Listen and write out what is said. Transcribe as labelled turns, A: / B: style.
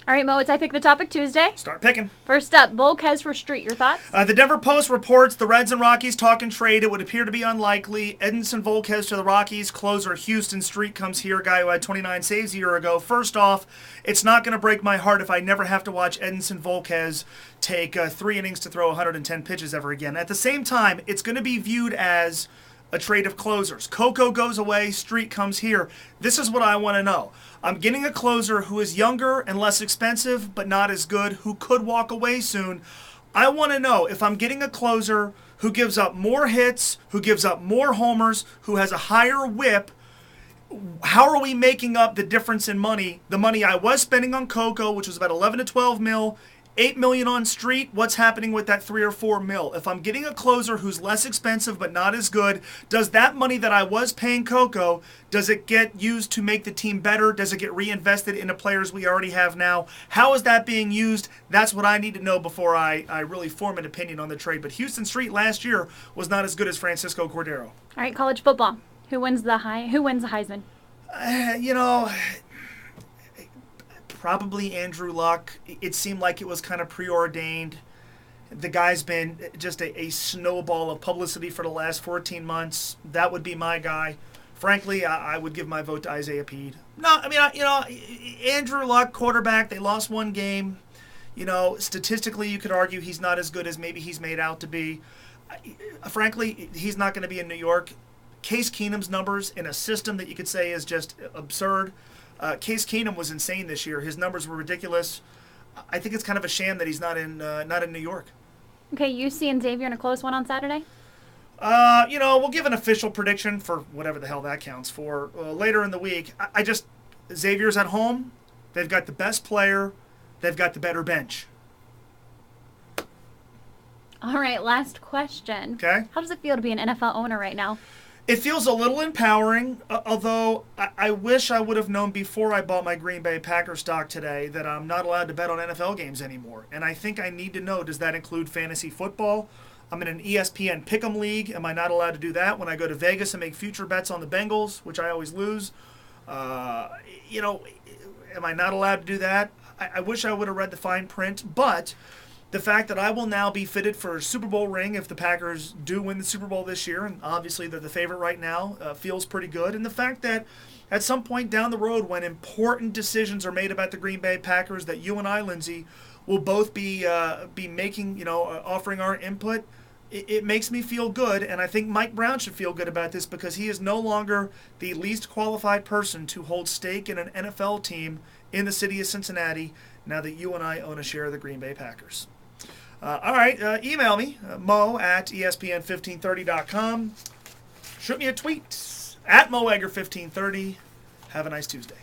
A: All right, Mo, it's I Pick the Topic Tuesday.
B: Start picking.
A: First up, Volquez for Street. Your thoughts?
B: The Denver Post reports the Reds and Rockies talk and trade. It would appear to be unlikely. Edinson Volquez to the Rockies. Closer Houston Street comes here. Guy who had 29 saves a year ago. First off, it's not going to break my heart if I never have to watch Edinson Volquez take 3 innings to throw 110 pitches ever again. At the same time, it's going to be viewed as a trade of closers. Coco goes away, Street comes here. This is what I want to know. I'm getting a closer who is younger and less expensive, but not as good, who could walk away soon. I want to know if I'm getting a closer who gives up more hits, who gives up more homers, who has a higher whip, how are we making up the difference in money? The money I was spending on Coco, which was about 11 to 12 mil, 8 million on Street, what's happening with that 3 or 4 mil? If I'm getting a closer who's less expensive but not as good, does that money that I was paying Coco, does it get used to make the team better? Does it get reinvested into players we already have now? How is that being used? That's what I need to know before I really form an opinion on the trade. But Houston Street last year was not as good as Francisco Cordero.
A: All right, college football. Who wins the Heisman?
B: Probably Andrew Luck. It seemed like it was kind of preordained. The guy's been just a snowball of publicity for the last 14 months. That would be my guy. Frankly, I would give my vote to Isaiah Peed. No, I mean, Andrew Luck, quarterback, they lost one game. Statistically, you could argue he's not as good as maybe he's made out to be. Frankly, he's not going to be in New York. Case Keenum's numbers in a system that you could say is just absurd. Case Keenum was insane this year. His numbers were ridiculous. I think it's kind of a shame that he's not in New York.
A: Okay, UC and Xavier in a close one on Saturday?
B: We'll give an official prediction for whatever the hell that counts for later in the week. Xavier's at home. They've got the best player. They've got the better bench.
A: All right, last question.
B: Okay.
A: How does it feel to be an NFL owner right now?
B: It feels a little empowering, although I wish I would have known before I bought my Green Bay Packers stock today that I'm not allowed to bet on NFL games anymore. And I think I need to know, does that include fantasy football? I'm in an ESPN Pick'em League. Am I not allowed to do that when I go to Vegas and make future bets on the Bengals, which I always lose? Am I not allowed to do that? I wish I would have read the fine print, but the fact that I will now be fitted for a Super Bowl ring if the Packers do win the Super Bowl this year, and obviously they're the favorite right now, feels pretty good. And the fact that at some point down the road when important decisions are made about the Green Bay Packers, that you and I, Lindsay, will both be making, offering our input, it makes me feel good. And I think Mike Brown should feel good about this because he is no longer the least qualified person to hold stake in an NFL team in the city of Cincinnati now that you and I own a share of the Green Bay Packers. All right, email me, mo@espn1530.com. Shoot me a tweet, @moegger1530. Have a nice Tuesday.